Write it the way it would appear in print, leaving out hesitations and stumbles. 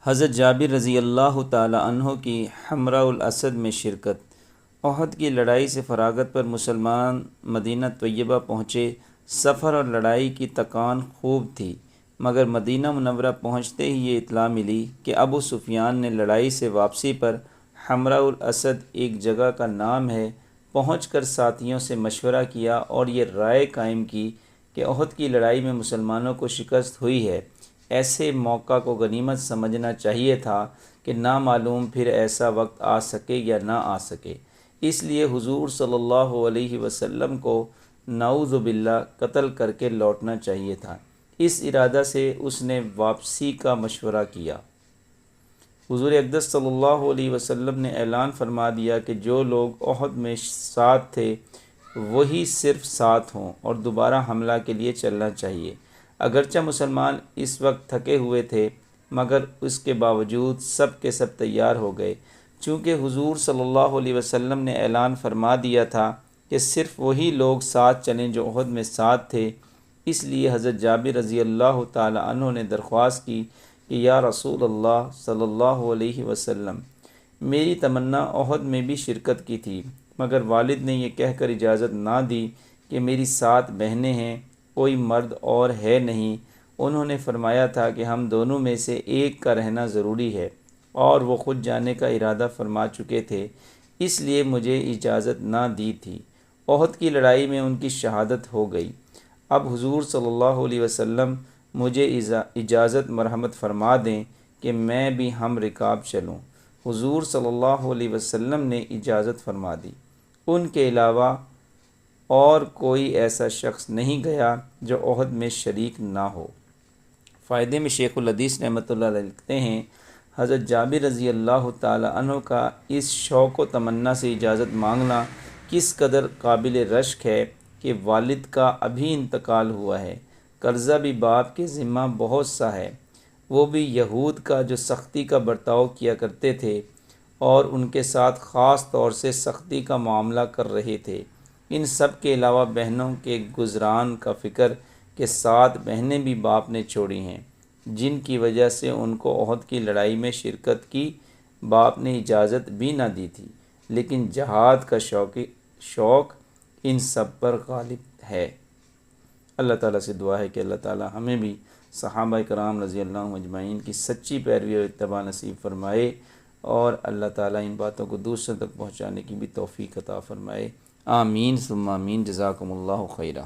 حضرت جابر رضی اللہ تعالی عنہ کی حمراء الاسد میں شرکت۔ احد کی لڑائی سے فراغت پر مسلمان مدینہ طیبہ پہنچے۔ سفر اور لڑائی کی تکان خوب تھی، مگر مدینہ منورہ پہنچتے ہی یہ اطلاع ملی کہ ابو سفیان نے لڑائی سے واپسی پر حمراء الاسد ایک جگہ کا نام ہے پہنچ کر ساتھیوں سے مشورہ کیا اور یہ رائے قائم کی کہ احد کی لڑائی میں مسلمانوں کو شکست ہوئی ہے۔ ایسے موقع کو غنیمت سمجھنا چاہیے تھا کہ نامعلوم پھر ایسا وقت آ سکے یا نہ آ سکے، اس لیے حضور صلی اللہ علیہ وسلم کو نعوذ باللہ قتل کر کے لوٹنا چاہیے تھا۔ اس ارادہ سے اس نے واپسی کا مشورہ کیا۔ حضور اقدس صلی اللہ علیہ وسلم نے اعلان فرما دیا کہ جو لوگ احد میں ساتھ تھے وہی صرف ساتھ ہوں اور دوبارہ حملہ کے لیے چلنا چاہیے۔ اگرچہ مسلمان اس وقت تھکے ہوئے تھے، مگر اس کے باوجود سب کے سب تیار ہو گئے۔ چونکہ حضور صلی اللہ علیہ وسلم نے اعلان فرما دیا تھا کہ صرف وہی لوگ ساتھ چلیں جو احد میں ساتھ تھے، اس لیے حضرت جابر رضی اللہ تعالی عنہ نے درخواست کی کہ یا رسول اللہ صلی اللہ علیہ وسلم، میری تمنا احد میں بھی شرکت کی تھی، مگر والد نے یہ کہہ کر اجازت نہ دی کہ میری 7 بہنیں ہیں، کوئی مرد اور ہے نہیں۔ انہوں نے فرمایا تھا کہ ہم دونوں میں سے ایک کا رہنا ضروری ہے، اور وہ خود جانے کا ارادہ فرما چکے تھے، اس لیے مجھے اجازت نہ دی تھی۔ احد کی لڑائی میں ان کی شہادت ہو گئی۔ اب حضور صلی اللہ علیہ وسلم مجھے اجازت مرحمت فرما دیں کہ میں بھی ہم رکاب چلوں۔ حضور صلی اللہ علیہ وسلم نے اجازت فرما دی۔ ان کے علاوہ اور کوئی ایسا شخص نہیں گیا جو احد میں شریک نہ ہو۔ فائدے میں شیخ الحدیث رحمۃ اللہ علیہ لکھتے ہیں، حضرت جابر رضی اللہ تعالی عنہ کا اس شوق و تمنا سے اجازت مانگنا کس قدر قابل رشک ہے کہ والد کا ابھی انتقال ہوا ہے، قرضہ بھی باپ کے ذمہ بہت سا ہے، وہ بھی یہود کا جو سختی کا برتاؤ کیا کرتے تھے اور ان کے ساتھ خاص طور سے سختی کا معاملہ کر رہے تھے۔ ان سب کے علاوہ بہنوں کے گزران کا فکر کہ 7 بہنیں بھی باپ نے چھوڑی ہیں، جن کی وجہ سے ان کو احد کی لڑائی میں شرکت کی باپ نے اجازت بھی نہ دی تھی، لیکن جہاد کا شوق ان سب پر غالب ہے۔ اللہ تعالیٰ سے دعا ہے کہ اللہ تعالیٰ ہمیں بھی صحابہ کرام رضی اللہ عنہم اجمعین کی سچی پیروی اور اتباع نصیب فرمائے، اور اللہ تعالیٰ ان باتوں کو دوسروں تک پہنچانے کی بھی توفیق عطا فرمائے۔ آمین ثم آمین۔ جزاکم اللہ خیرہ۔